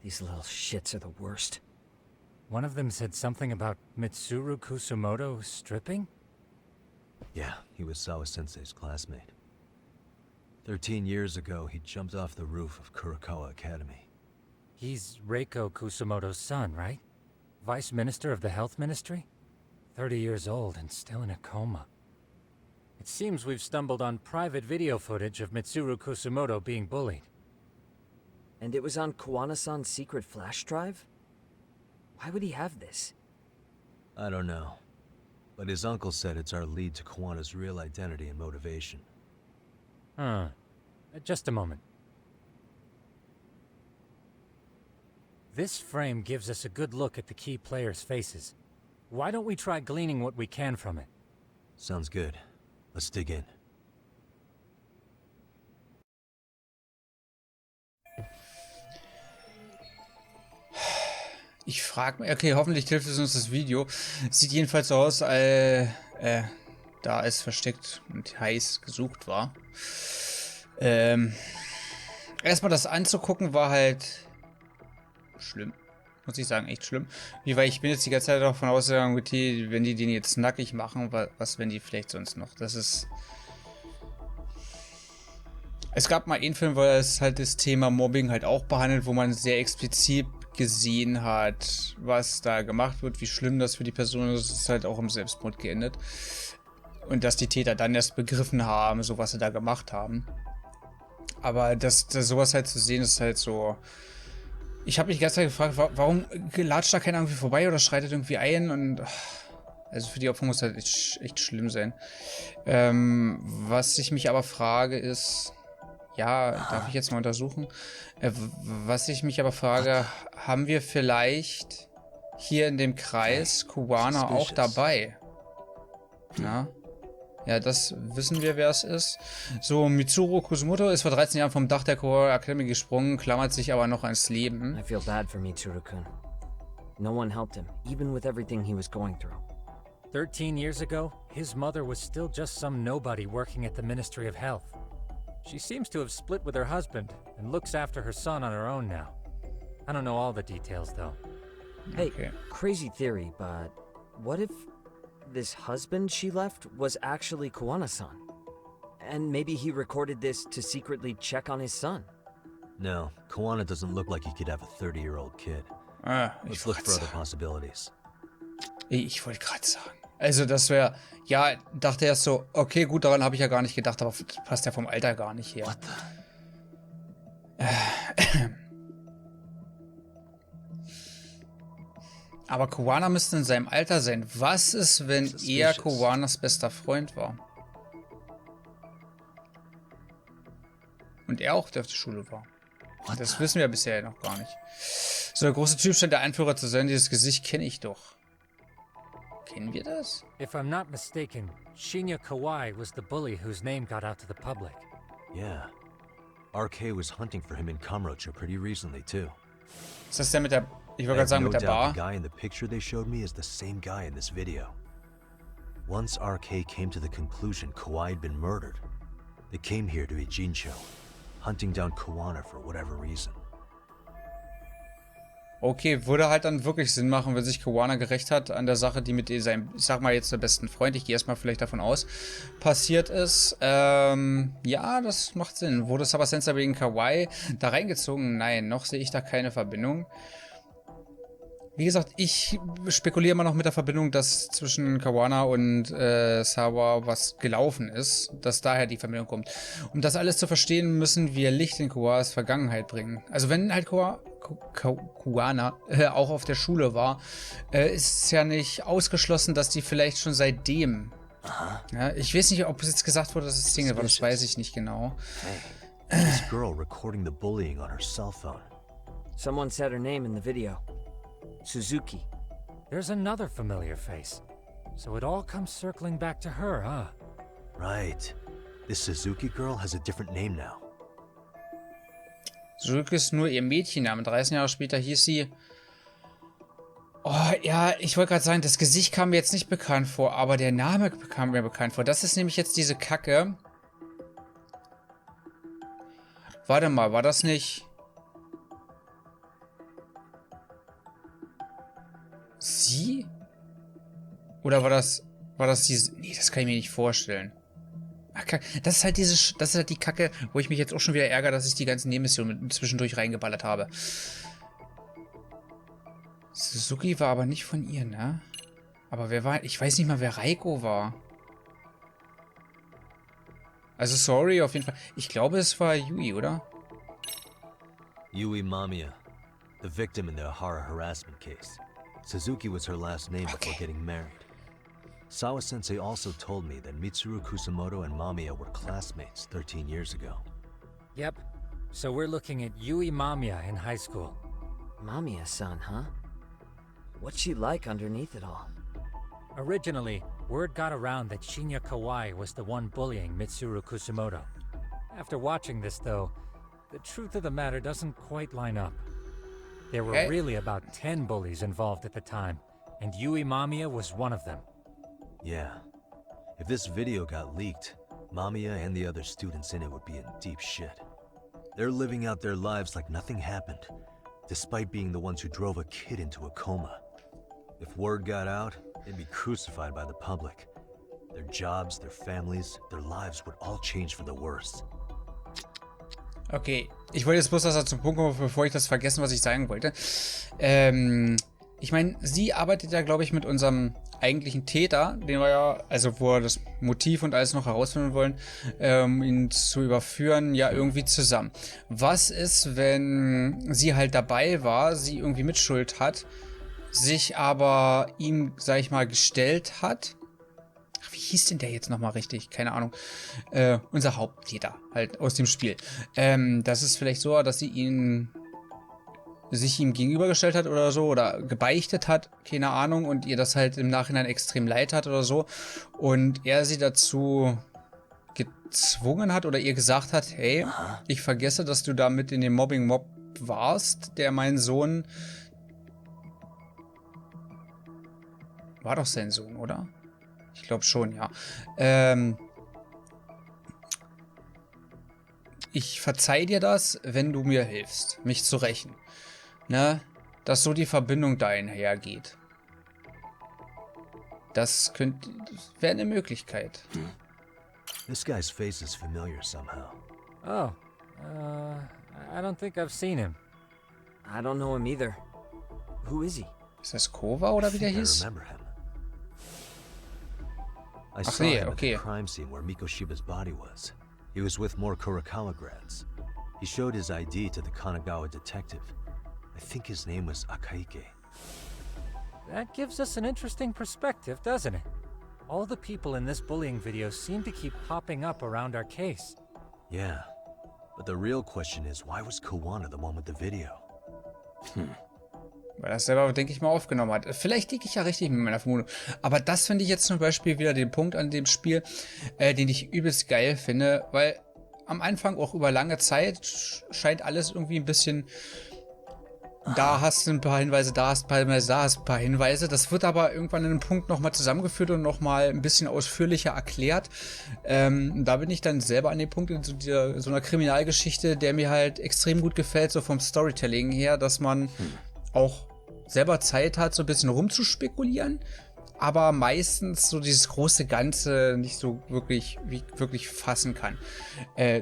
These little shits are the worst. One of them said something about Mitsuru Kusumoto stripping? Yeah, he was Sawa-sensei's classmate. 13 years ago, he jumped off the roof of Kurokawa Academy. He's Reiko Kusumoto's son, right? Vice Minister of the Health Ministry? 30 years old and still in a coma. It seems we've stumbled on private video footage of Mitsuru Kusumoto being bullied. And it was on Kawana-san's secret flash drive? Why would he have this? I don't know. But his uncle said it's our lead to Kawana's real identity and motivation. Huh. Just a moment. This frame gives us a good look at the key players' faces. Why don't we try gleaning what we can from it? Sounds good. Let's dig in. Ich frage mich, okay, hoffentlich hilft es uns das Video. Sieht jedenfalls so aus, da es versteckt und heiß gesucht war. Erstmal das anzugucken war halt schlimm. Muss ich sagen, echt schlimm. Weil ich bin jetzt die ganze Zeit davon ausgegangen, okay, wenn die den jetzt nackig machen, was wenn die vielleicht sonst noch? Das ist... Es gab mal einen Film, wo es halt das Thema Mobbing halt auch behandelt, wo man sehr explizit gesehen hat, was da gemacht wird, wie schlimm das für die Person ist. Es ist halt auch im Selbstmord geendet. Und dass die Täter dann erst begriffen haben, so was sie da gemacht haben. Aber das sowas halt zu sehen, ist halt so... Ich habe mich die ganze Zeit gefragt, warum latscht da keiner irgendwie vorbei oder schreitet irgendwie ein und... Also für die Opfer muss halt echt schlimm sein. Was ich mich aber frage ist... Ja, darf ich jetzt mal untersuchen? Was ich mich aber frage, haben wir vielleicht hier in dem Kreis Kawana auch dabei? Na? Ja, das wissen wir, wer es ist. So, Mitsuru Kusumoto ist vor 13 Jahren vom Dach der Kawana Academy gesprungen, klammert sich aber noch ans Leben. I feel bad for Mitsuru-kun. No one helped him, even with everything he was going through. 13 years ago, his mother was still just some nobody working at the Ministry of Health. She seems to have split with her husband and looks after her son on her own now. I don't know all the details, though. Hey, crazy theory, but what if this husband she left was actually Kawana-san? And maybe he recorded this to secretly check on his son? No, Kawana doesn't look like he could have a 30-year-old kid. Let's look for other possibilities. Ich wollte gerade sagen. Also das wäre, ja, dachte erst so, okay, gut, daran habe ich ja gar nicht gedacht, aber passt ja vom Alter gar nicht her. Aber Kawana müsste in seinem Alter sein. Was ist, wenn er Kawanas bester Freund war? Und er auch auf der Schule war. Das wissen wir bisher noch gar nicht. So, der große Typ scheint der Anführer zu sein. Dieses Gesicht kenne ich doch. Kennen wir das? If I'm not mistaken, Shinya Kawai was the bully whose name got out to the public. Yeah. RK was hunting for him in Kamurocho pretty recently too. Ist das der mit der... Ich wollte gerade sagen, mit der Bar? The guy in the picture they showed me is the same guy in this video. Once RK came to the conclusion Kawai had been murdered, they came here to Ijincho, hunting down Kawana for whatever reason. Okay, würde halt dann wirklich Sinn machen, wenn sich Kawana gerecht hat an der Sache, die mit seinem, ich sag mal jetzt der besten Freund, ich gehe erstmal vielleicht davon aus, passiert ist. Ja, das macht Sinn. Wurde Sawa-sensei wegen Kawai da reingezogen? Nein, noch sehe ich da keine Verbindung. Wie gesagt, ich spekuliere immer noch mit der Verbindung, dass zwischen Kawana und Sawa was gelaufen ist, dass daher die Verbindung kommt. Um das alles zu verstehen, müssen wir Licht in Kawanas Vergangenheit bringen. Also wenn halt Kawana auch auf der Schule war, ist es ja nicht ausgeschlossen, dass die vielleicht schon seitdem... Ja, ich weiß nicht, ob es jetzt gesagt wurde, dass es Single war, das weiß ich nicht genau. Hey, this girl recording the bullying on her cell phone. Someone said her name in the video. Suzuki. There's another familiar face. So it all comes circling back to her, huh? Right. This Suzuki girl has a different name now. Suzuki ist nur ihr Mädchenname. 13 Jahre später hieß sie... Oh, ja, ich wollte gerade sagen, das Gesicht kam mir jetzt nicht bekannt vor, aber der Name kam mir bekannt vor. Das ist nämlich jetzt diese Kacke. Warte mal, war das nicht... Oder war das diese... Nee, das kann ich mir nicht vorstellen. Ach, das ist halt das ist halt die Kacke, wo ich mich jetzt auch schon wieder ärgere, dass ich die ganzen Nebenmissionen zwischendurch reingeballert habe. Suzuki war aber nicht von ihr, ne? Aber wer war... Ich weiß nicht mal, wer Reiko war. Also sorry, auf jeden Fall. Ich glaube, es war Yui, oder? Yui Mamiya, the victim in the Ehara harassment case. Suzuki was her last name before getting married. Sawa-sensei also told me that Mitsuru Kusamoto and Mamiya were classmates 13 years ago. Yep. So we're looking at Yui Mamiya in high school. Mamiya-san, huh? What's she like underneath it all? Originally, word got around that Shinya Kawai was the one bullying Mitsuru Kusamoto. After watching this, though, the truth of the matter doesn't quite line up. There were really about 10 bullies involved at the time, and Yui Mamiya was one of them. Yeah. If this video got leaked, Mamiya and the other students in it would be in deep shit. They're living out their lives like nothing happened, despite being the ones who drove a kid into a coma. If word got out, they'd be crucified by the public. Their jobs, their families, their lives would all change for the worse. Okay, ich wollte jetzt bloß, dass er zum Punkt kommt, bevor ich das vergesse, was ich sagen wollte. Ich meine, sie arbeitet ja, glaube ich, mit unserem eigentlichen Täter, den wir ja, also wo wir das Motiv und alles noch herausfinden wollen, ihn zu überführen, ja irgendwie zusammen. Was ist, wenn sie halt dabei war, sie irgendwie Mitschuld hat, sich aber ihm, sag ich mal, gestellt hat? Ach, wie hieß denn der jetzt nochmal richtig? Keine Ahnung. Unser Haupttäter halt aus dem Spiel. Das ist vielleicht so, dass sie sich ihm gegenübergestellt hat oder so oder gebeichtet hat, keine Ahnung, und ihr das halt im Nachhinein extrem leid hat oder so und er sie dazu gezwungen hat oder ihr gesagt hat, hey, ich vergesse, dass du da mit in dem Mobbing-Mob warst, der mein Sohn... War doch sein Sohn, oder? Ich glaube schon, ja. Ich verzeih dir das, wenn du mir hilfst, mich zu rächen. Ne? Dass so die Verbindung da einhergeht. Das wäre eine Möglichkeit. This guy's face is familiar somehow. Oh, I don't think I've seen him. I don't know him either. Who is he? Ist das Kova oder wie der hieß? I remember him. I saw him at the crime scene where Mikoshiba's body was. He was with more Kurakawa grads. He showed his ID to the Kanagawa detective. I think his name was Akaike. That gives us an interesting perspective, doesn't it? All the people in this bullying video seem to keep popping up around our case. Yeah, but the real question is, why was Kawana the one with the video? Weil er es selber, denke ich mal, aufgenommen hat. Vielleicht liege ich ja richtig mit meiner Vermutung. Aber das finde ich jetzt zum Beispiel wieder den Punkt an dem Spiel, den ich übelst geil finde, weil am Anfang auch über lange Zeit scheint alles irgendwie ein bisschen... Da hast du ein paar Hinweise, da hast du ein paar Hinweise. Das wird aber irgendwann in einem Punkt nochmal zusammengeführt und nochmal ein bisschen ausführlicher erklärt. Da bin ich dann selber an dem Punkt in so einer Kriminalgeschichte, der mir halt extrem gut gefällt, so vom Storytelling her, dass man auch selber Zeit hat, so ein bisschen rumzuspekulieren, aber meistens so dieses große Ganze nicht so wirklich fassen kann.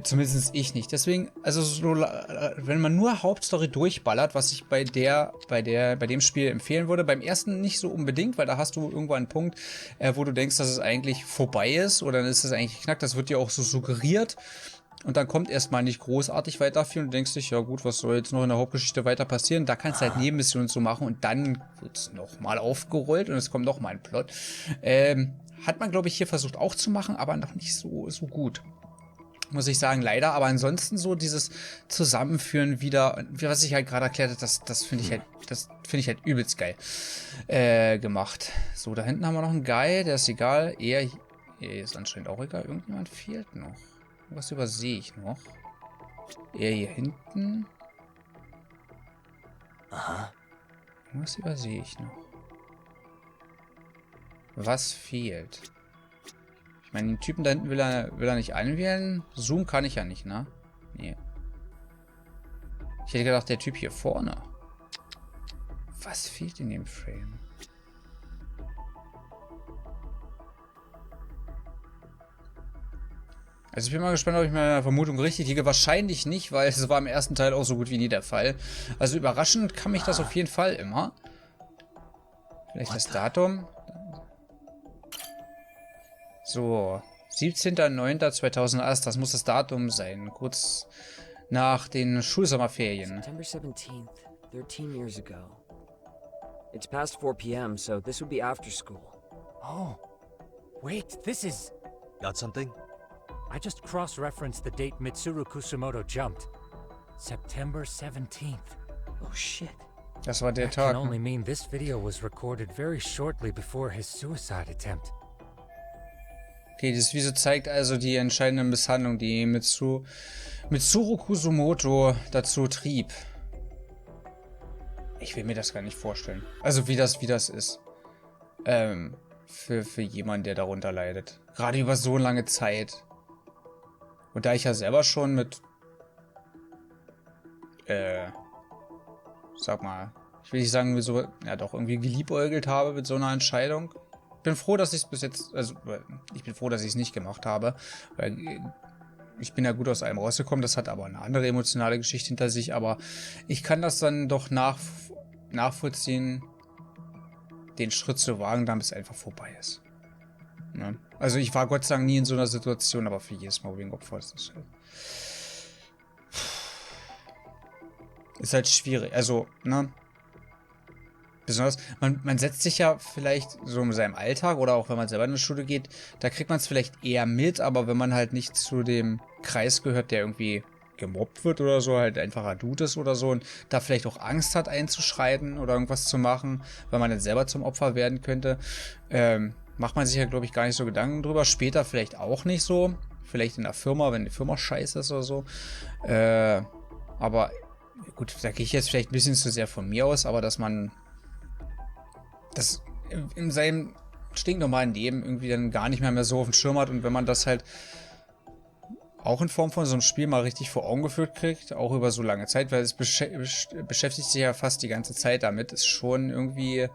Zumindest ich nicht. Deswegen, also so, wenn man nur Hauptstory durchballert, was ich bei dem Spiel empfehlen würde, beim ersten nicht so unbedingt, weil da hast du irgendwann einen Punkt, wo du denkst, dass es eigentlich vorbei ist oder dann ist es eigentlich geknackt. Das wird dir auch so suggeriert. Und dann kommt erstmal nicht großartig weiter viel und du denkst dich, ja gut, was soll jetzt noch in der Hauptgeschichte weiter passieren? Da kannst du halt Nebenmissionen so machen und dann wird's nochmal aufgerollt und es kommt nochmal ein Plot. Hat man, glaube ich, hier versucht auch zu machen, aber noch nicht so gut. Muss ich sagen, leider. Aber ansonsten so dieses Zusammenführen wieder, was ich halt gerade erklärt habe, das finde ich halt übelst geil gemacht. So, da hinten haben wir noch einen Guy, der ist egal. Er ist anscheinend auch egal. Irgendjemand fehlt noch. Was übersehe ich noch? Er hier hinten. Aha. Was übersehe ich noch? Was fehlt? Ich meine, den Typen da hinten will er nicht anwählen. Zoom kann ich ja nicht, ne? Nee. Ich hätte gedacht, der Typ hier vorne. Was fehlt in dem Frame? Also ich bin mal gespannt, ob ich meine Vermutung richtig liege. Wahrscheinlich nicht, weil es war im ersten Teil auch so gut wie nie der Fall. Also überraschend kann mich das auf jeden Fall immer. Vielleicht das Datum. So, 17.09.2001, das muss das Datum sein. Kurz nach den Schulsommerferien. September 17th, 13 years ago. It's past 4 p.m., so this would be after school. Oh, wait, this is... Got something? I just cross-referenced the date Mitsuru Kusumoto jumped. September 17th. Oh shit. Das war der That can Tag. only mean this video was recorded very shortly before his suicide attempt. Okay, dieses Video zeigt also die entscheidende Misshandlung, die Mitsuru Kusumoto dazu trieb. Ich will mir das gar nicht vorstellen. Also wie das ist. Für jemanden, der darunter leidet. Gerade über so lange Zeit. Und da ich ja selber schon mit sag mal, ich will nicht sagen, so, ja doch, irgendwie geliebäugelt habe mit so einer Entscheidung. Ich bin froh, dass ich es bis jetzt, also ich bin froh, dass ich es nicht gemacht habe, weil ich bin ja gut aus allem rausgekommen, das hat aber eine andere emotionale Geschichte hinter sich, aber ich kann das dann doch nachvollziehen, den Schritt zu wagen, damit es einfach vorbei ist. Ne? Also ich war Gott sei Dank nie in so einer Situation, aber für jedes Mobbing-Opfer ist das halt... Ist halt schwierig, also, ne? Besonders, man setzt sich ja vielleicht so in seinem Alltag oder auch wenn man selber in die Schule geht, da kriegt man es vielleicht eher mit, aber wenn man halt nicht zu dem Kreis gehört, der irgendwie gemobbt wird oder so, halt einfacher Dude ist oder so und da vielleicht auch Angst hat einzuschreiten oder irgendwas zu machen, weil man dann selber zum Opfer werden könnte, macht man sich ja, glaube ich, gar nicht so Gedanken drüber. Später vielleicht auch nicht so. Vielleicht in der Firma, wenn die Firma scheiße ist oder so. Aber gut, da gehe ich jetzt vielleicht ein bisschen zu sehr von mir aus, aber dass man das in seinem stinknormalen Leben irgendwie dann gar nicht mehr so auf dem Schirm hat und wenn man das halt auch in Form von so einem Spiel mal richtig vor Augen geführt kriegt, auch über so lange Zeit, weil es beschäftigt sich ja fast die ganze Zeit damit, ist schon irgendwie...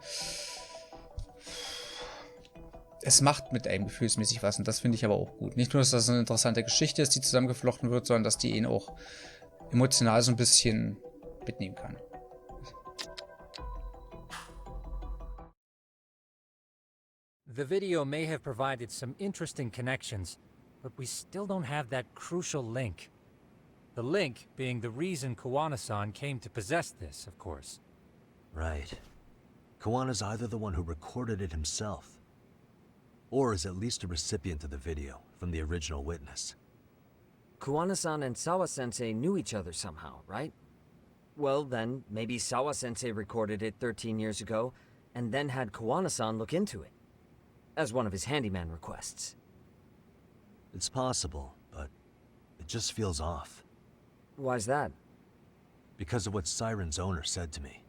Es macht mit einem gefühlsmäßig was und das finde ich aber auch gut. Nicht nur, dass das eine interessante Geschichte ist, die zusammengeflochten wird, sondern dass die ihn auch emotional so ein bisschen mitnehmen kann. The video may have provided some interesting connections, but we still don't have that crucial link. The link being the reason Kawana-san came to possess this, of course. Right. Kawana's either the one who recorded it himself, or is at least a recipient of the video from the original witness. Kuwana-san and Sawa-sensei knew each other somehow, right? Well, then, maybe Sawa-sensei recorded it 13 years ago, and then had Kuwana-san look into it, as one of his handyman requests. It's possible, but it just feels off. Why's that? Because of what Siren's owner said to me.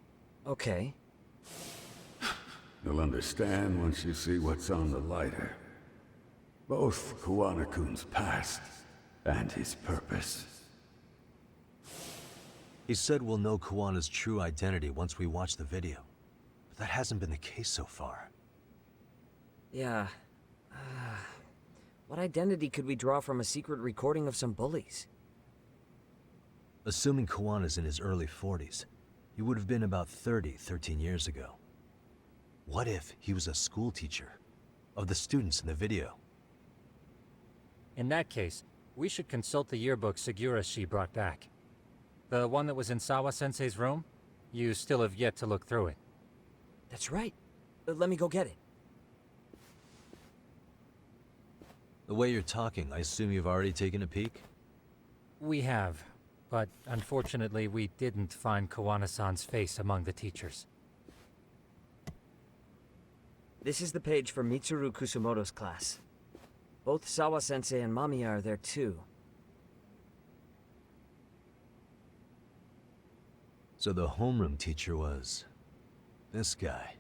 Okay. You'll understand once you see what's on the lighter. Both Kuwana-kun's past and his purpose. He said we'll know Kawana's true identity once we watch the video. But that hasn't been the case so far. Yeah. What identity could we draw from a secret recording of some bullies? Assuming Kawana's in his early 40s, he would have been about 30, 13 years ago. What if he was a school teacher of the students in the video? In that case, we should consult the yearbook Segura-shi brought back. The one that was in Sawa-sensei's room? You still have yet to look through it. That's right. Let me go get it. The way you're talking, I assume you've already taken a peek? We have, but unfortunately we didn't find Kawana-san's face among the teachers. This is the page for Mitsuru Kusumoto's class. Both Sawa-sensei and Mamiya are there too. So the homeroom teacher was... this guy.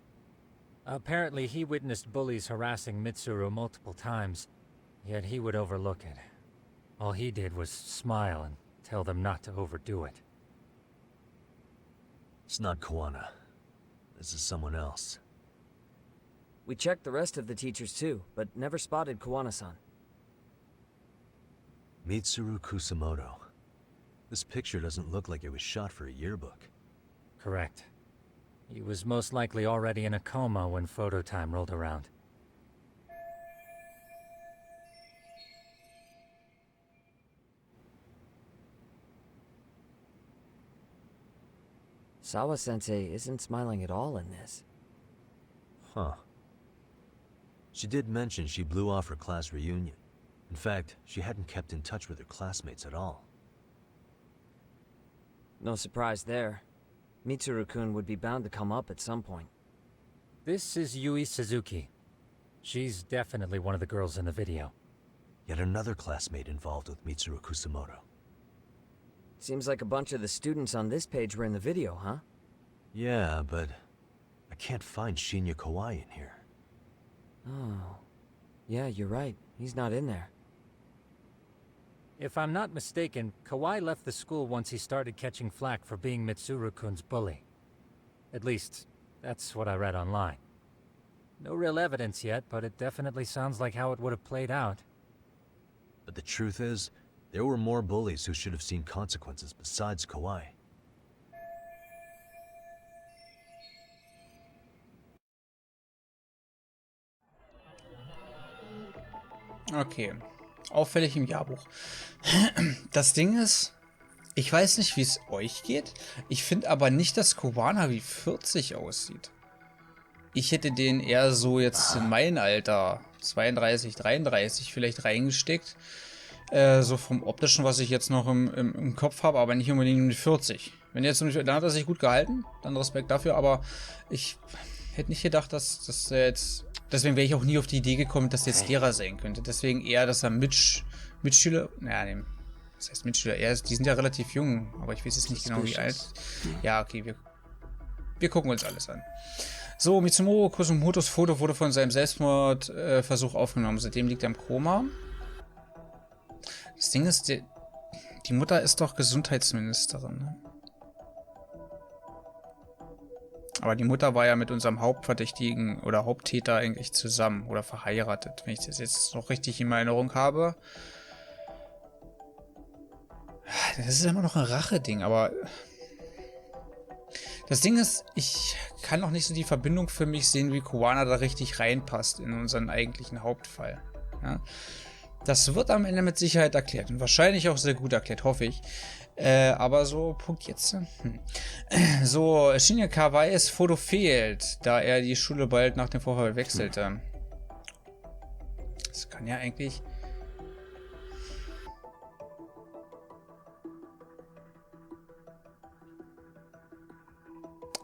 Apparently he witnessed bullies harassing Mitsuru multiple times, yet he would overlook it. All he did was smile and tell them not to overdo it. It's not Kawana. This is someone else. We checked the rest of the teachers too, but never spotted Kawana-san. Mitsuru Kusamoto. This picture doesn't look like it was shot for a yearbook. Correct. He was most likely already in a coma when photo time rolled around. Sawa-sensei isn't smiling at all in this. Huh. She did mention she blew off her class reunion. In fact, she hadn't kept in touch with her classmates at all. No surprise there. Mitsuru-kun would be bound to come up at some point. This is Yui Suzuki. She's definitely one of the girls in the video. Yet another classmate involved with Mitsuru Kusamoto. Seems like a bunch of the students on this page were in the video, huh? Yeah, but I can't find Shinya Kawai in here. Oh. Yeah, you're right. He's not in there. If I'm not mistaken, Kawai left the school once he started catching flack for being Mitsuru-kun's bully. At least, that's what I read online. No real evidence yet, but it definitely sounds like how it would have played out. But the truth is, there were more bullies who should have seen consequences besides Kawai. Okay. Auffällig im Jahrbuch. Das Ding ist, ich weiß nicht, wie es euch geht. Ich finde aber nicht, dass Kuwana wie 40 aussieht. Ich hätte den eher so jetzt in mein Alter, 32, 33 vielleicht reingesteckt. So vom Optischen, was ich jetzt noch im Kopf habe, aber nicht unbedingt um die 40. Wenn jetzt, dann hat er sich gut gehalten, dann Respekt dafür, aber ich hätte nicht gedacht, dass er jetzt... Deswegen wäre ich auch nie auf die Idee gekommen, dass der jetzt Lehrer sein könnte. Deswegen eher, dass er Mitschüler... Naja, nee, was heißt Mitschüler? Die sind ja relativ jung, aber ich weiß jetzt nicht genau, wie alt. Ja, okay, wir gucken uns alles an. So, Mitsumoto Kusumotos Foto wurde von seinem Selbstmordversuch aufgenommen. Seitdem liegt er im Koma. Das Ding ist, die Mutter ist doch Gesundheitsministerin, ne? Aber die Mutter war ja mit unserem Hauptverdächtigen oder Haupttäter eigentlich zusammen oder verheiratet, wenn ich das jetzt noch richtig in Erinnerung habe. Das ist immer noch ein Rache-Ding, aber das Ding ist, ich kann noch nicht so die Verbindung für mich sehen, wie Kuwana da richtig reinpasst in unseren eigentlichen Hauptfall. Ja? Das wird am Ende mit Sicherheit erklärt und wahrscheinlich auch sehr gut erklärt, hoffe ich. Aber so, Punkt jetzt. So, Shinya Kawais Foto fehlt, da er die Schule bald nach dem Vorfall wechselte. Das kann ja eigentlich...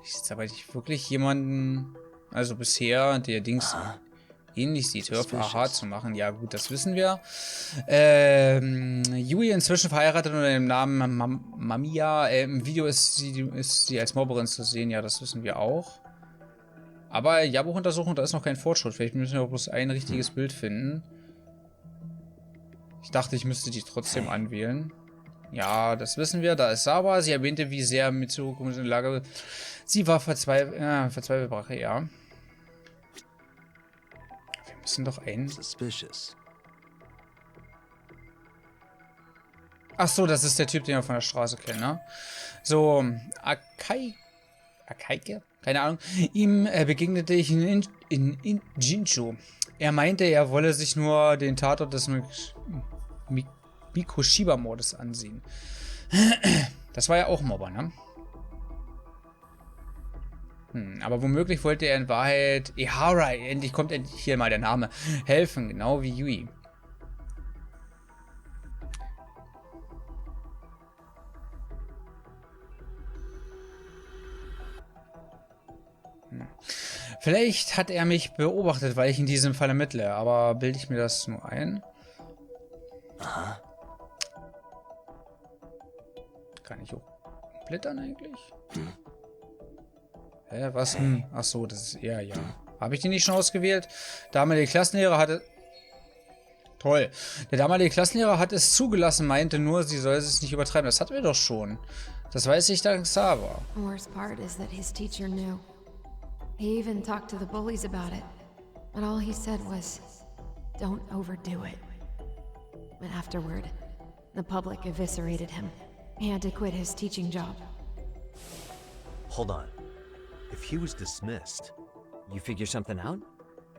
Ich jetzt aber nicht wirklich jemanden, also bisher, der Dings ähnlich sieht. Hör auf Aha zu machen. Ja gut, das wissen wir. Yui inzwischen verheiratet unter dem Namen Mamiya. Im Video ist sie als Mobberin zu sehen. Ja, das wissen wir auch. Aber Jahrbuchuntersuchung, da ist noch kein Fortschritt. Vielleicht müssen wir auch bloß ein richtiges Bild finden. Ich dachte, ich müsste die trotzdem anwählen. Ja, das wissen wir. Da ist Sawa. Sie erwähnte, wie sehr Mitsuko in der Lage... Sie war verzweifelt Brache, ja. Wir müssen doch einen... Suspicious. Ach so, das ist der Typ, den wir von der Straße kennen, ne? So, Akaike? Keine Ahnung. Ihm begegnete ich in Jinchu. Er meinte, er wolle sich nur den Tatort des Mikoshiba-Mordes ansehen. Das war ja auch ein Mobber, ne? Aber womöglich wollte er in Wahrheit Ehara, endlich kommt hier mal der Name, helfen, genau wie Yui. Vielleicht hat er mich beobachtet, weil ich in diesem Fall ermittle, aber bilde ich mir das nur ein? Aha. Kann ich auch blättern eigentlich? Hä, was? Ach so, das ist eher ja. Habe ich die nicht schon ausgewählt? Der damalige Klassenlehrer hatte... Toll. Der damalige Klassenlehrer hat es zugelassen, meinte nur, sie soll es nicht übertreiben. Das hatten wir doch schon. Das weiß ich dank Sawa. The worst part is that his teacher knew. He even talked to the bullies about it. But all he said was, don't overdo it. But afterward, The public eviscerated him. He had to quit his teaching job. Hold on. If he was dismissed, You figure something out?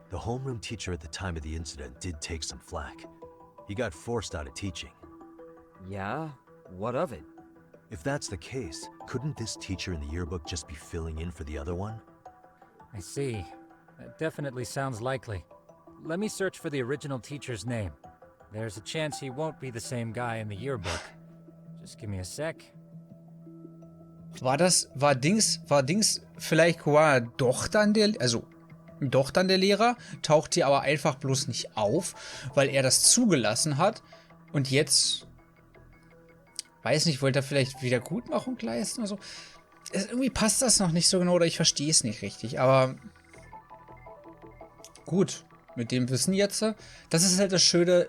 the homeroom teacher at the time of the incident did take some flack. He got forced out of teaching. Yeah? What of it? If that's the case, couldn't this teacher in the yearbook just be filling in for the other one? I see. That definitely sounds likely. Let me search for the original teacher's name. There's a chance he won't be the same guy in the yearbook. Just give me a sec. War Dings vielleicht Koala doch dann der Lehrer, taucht hier aber einfach bloß nicht auf, weil er das zugelassen hat und jetzt, weiß nicht, wollte er vielleicht Wiedergutmachung leisten oder so. Irgendwie passt das noch nicht so genau oder ich verstehe es nicht richtig, aber gut, mit dem Wissen jetzt, das ist halt das Schöne,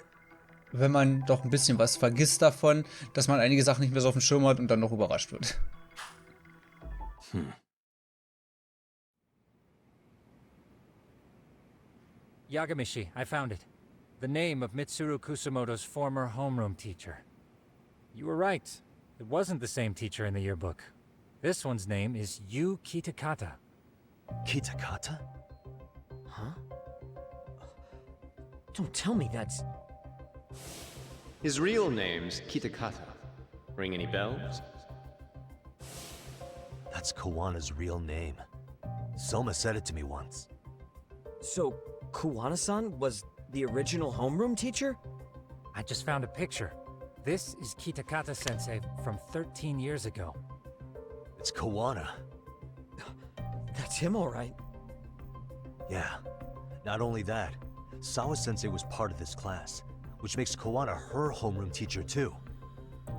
wenn man doch ein bisschen was vergisst davon, dass man einige Sachen nicht mehr so auf dem Schirm hat und dann noch überrascht wird. Yagamishi, I found it. The name of Mitsuru Kusumoto's former homeroom teacher. You were right. It wasn't the same teacher in the yearbook. This one's name is Yu Kitakata. Kitakata? Huh? Don't tell me that's... His real name's Kitakata. Ring any bells? That's Kawana's real name. Soma said it to me once. So, Kuwana-san was the original homeroom teacher? I just found a picture. This is Kitakata-sensei from 13 years ago. It's Kawana. That's him, all right. Yeah. Not only that, Sawa-sensei was part of this class, which makes Kawana her homeroom teacher too.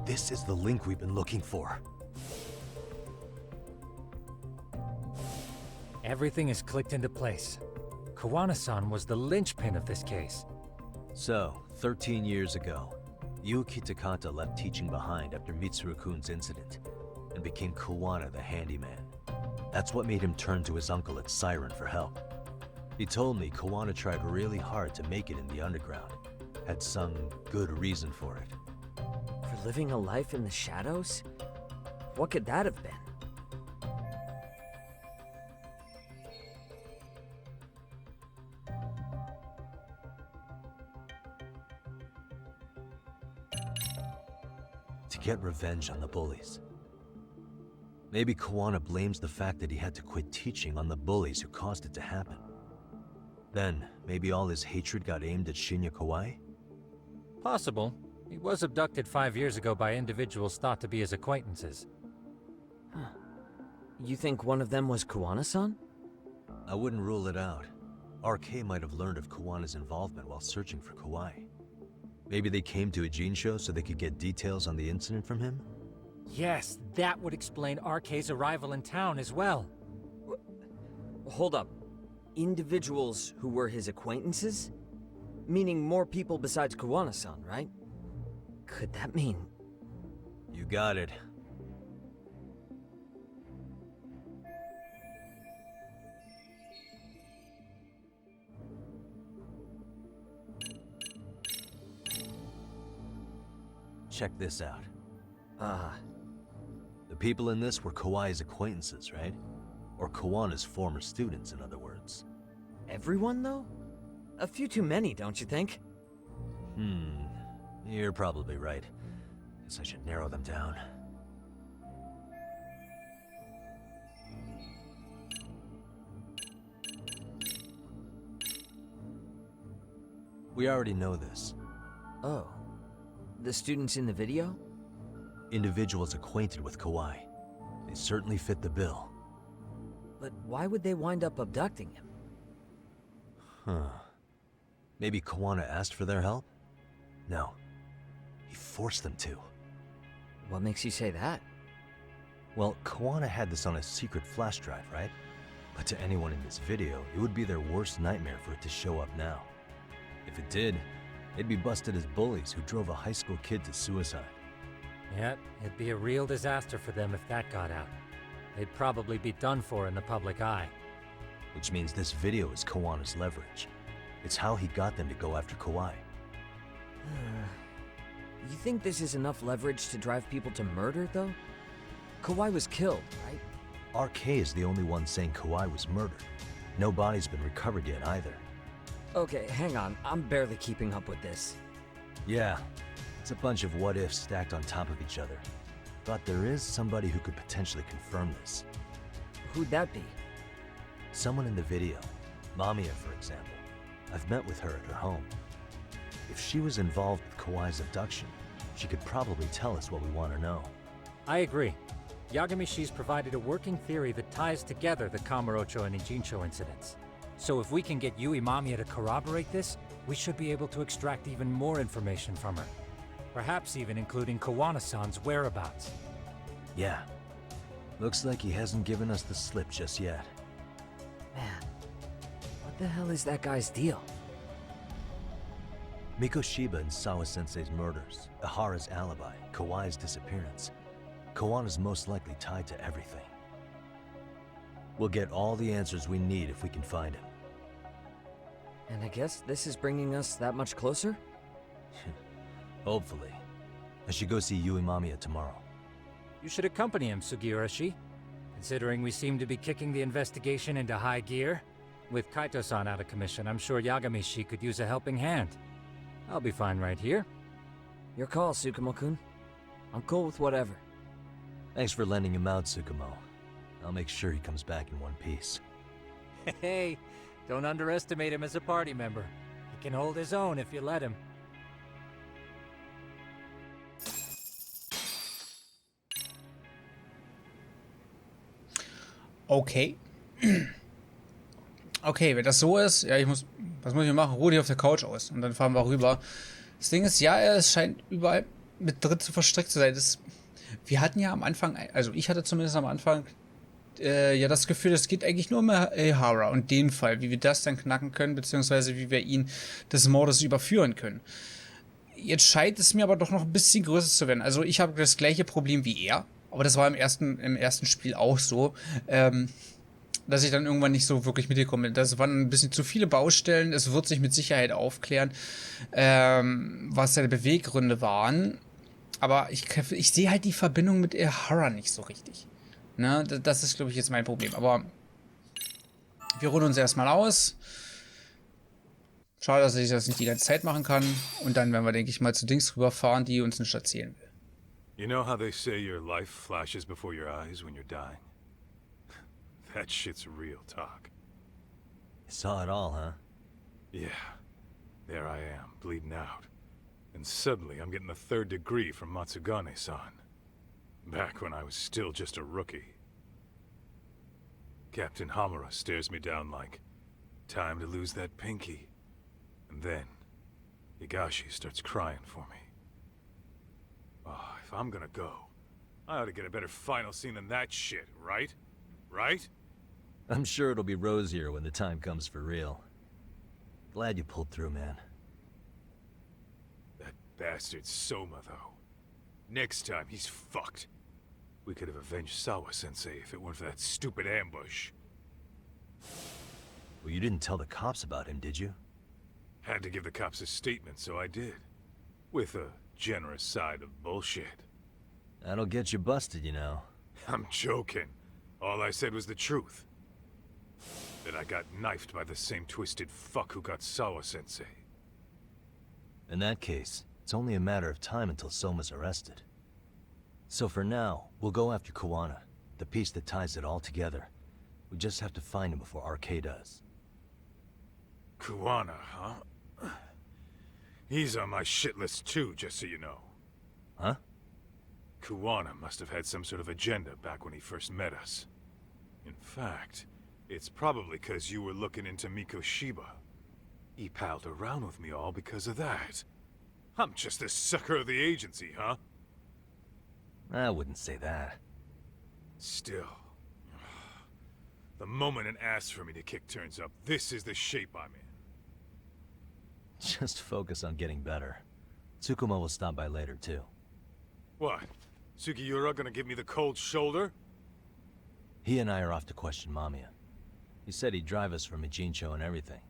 This is the link we've been looking for. Everything is clicked into place. Kawana-san was the linchpin of this case. So, 13 years ago, Yu Kitakata left teaching behind after Mitsuru-kun's incident, and became Kawana the handyman. That's what made him turn to his uncle at Siren for help. He told me Kawana tried really hard to make it in the underground. Had some good reason for it. For living a life in the shadows? What could that have been? To get revenge on the bullies. Maybe Kawana blames the fact that he had to quit teaching on the bullies who caused it to happen. Then, maybe all his hatred got aimed at Shinya Kawai? Possible. He was abducted 5 years ago by individuals thought to be his acquaintances. You think one of them was Kuwana-san? I wouldn't rule it out. RK might have learned of Kawana's involvement while searching for Kawai. Maybe they came to a Jinsho so they could get details on the incident from him? Yes, that would explain RK's arrival in town as well. Hold up. Individuals who were his acquaintances? Meaning more people besides Kuwana-san, right? Could that mean... You got it. Check this out. The people in this were Kawai's acquaintances, right? Or Kawana's former students, in other words. Everyone, though? A few too many, don't you think? You're probably right. Guess I should narrow them down. We already know this. Oh. The students in the video? Individuals acquainted with Kawai. They certainly fit the bill. But why would they wind up abducting him? Maybe Kawana asked for their help? No. He forced them to. What makes you say that? Well, Kawana had this on a secret flash drive, right? But to anyone in this video, it would be their worst nightmare for it to show up now. If it did, they'd be busted as bullies who drove a high school kid to suicide. Yeah, it'd be a real disaster for them if that got out. They'd probably be done for in the public eye. Which means this video is Kawana's leverage. It's how he got them to go after Kawai. You think this is enough leverage to drive people to murder, though? Kawai was killed, right? RK is the only one saying Kawai was murdered. No body's been recovered yet either. Okay, hang on. I'm barely keeping up with this. Yeah, it's a bunch of what-ifs stacked on top of each other. But there is somebody who could potentially confirm this. Who'd that be? Someone in the video. Mamiya, for example. I've met with her at her home. If she was involved with Kawai's abduction, she could probably tell us what we want to know. I agree. Yagami-shi's provided a working theory that ties together the Kamurocho and Ijincho incidents. So if we can get Yui Mamiya to corroborate this, we should be able to extract even more information from her. Perhaps even including Kawana-san's whereabouts. Yeah. Looks like he hasn't given us the slip just yet. Man, what the hell is that guy's deal? Mikoshiba and Sawa-sensei's murders, Ehara's alibi, Kawai's disappearance. Kawana's most likely tied to everything. We'll get all the answers we need if we can find him. And I guess this is bringing us that much closer? Hopefully. I should go see Yui Mamiya tomorrow. You should accompany him, Sugiura-shi. Considering we seem to be kicking the investigation into high gear. With Kaito-san out of commission, I'm sure Yagami-shi could use a helping hand. I'll be fine right here. Your call, Tsukumo-kun. I'm cool with whatever. Thanks for lending him out, Tsukumo. I'll make sure he comes back in one piece. Hey, don't underestimate him as a party member. He can hold his own if you let him. Okay. Okay, wenn das so ist, ja, was muss ich machen? Ruhe dich auf der Couch aus und dann fahren wir rüber. Das Ding ist, ja, es scheint überall mit drin zu verstrickt zu sein. Wir hatten ja am Anfang, also ich hatte zumindest am Anfang, ja das Gefühl, es geht eigentlich nur um Ehara und den Fall, wie wir das dann knacken können, beziehungsweise wie wir ihn des Mordes überführen können. Jetzt scheint es mir aber doch noch ein bisschen größer zu werden. Also ich habe das gleiche Problem wie er, aber das war im ersten Spiel auch so, dass ich dann irgendwann nicht so wirklich mitgekommen bin. Das waren ein bisschen zu viele Baustellen. Es wird sich mit Sicherheit aufklären, was seine Beweggründe waren. Aber ich sehe halt die Verbindung mit Ehara nicht so richtig. Ne? Das ist, glaube ich, jetzt mein Problem. Aber wir ruhen uns erstmal aus. Schade, dass ich das nicht die ganze Zeit machen kann. Und dann werden wir, denke ich, mal zu Dings rüberfahren, die uns nicht erzählen will. You know how they say your life flashes before your eyes when you're dying? That shit's real talk. You saw it all, huh? Yeah. There I am, bleeding out. And suddenly I'm getting a 3rd degree from Matsugane-san. Back when I was still just a rookie. Captain Hamura stares me down like, time to lose that pinky. And then, Higashi starts crying for me. Oh, if I'm gonna go, I ought to get a better final scene than that shit, right? Right? I'm sure it'll be rosier when the time comes for real. Glad you pulled through, man. That bastard Soma, though. Next time, he's fucked. We could have avenged Sawa-sensei if it weren't for that stupid ambush. Well, you didn't tell the cops about him, did you? Had to give the cops a statement, so I did. With a generous side of bullshit. That'll get you busted, you know. I'm joking. All I said was the truth. That I got knifed by the same twisted fuck who got Sawa-sensei. In that case, it's only a matter of time until Soma's arrested. So for now, we'll go after Kawana, the piece that ties it all together. We just have to find him before RK does. Kuwana, huh? He's on my shit list too, just so you know. Huh? Kuwana must have had some sort of agenda back when he first met us. In fact, it's probably because you were looking into Mikoshiba. He palled around with me all because of that. I'm just a sucker of the agency, huh? I wouldn't say that. Still. The moment an ass for me to kick turns up, this is the shape I'm in. Just focus on getting better. Tsukumo will stop by later, too. What? Sugiura gonna give me the cold shoulder? He and I are off to question Mamiya. He said he'd drive us from Ijincho and everything.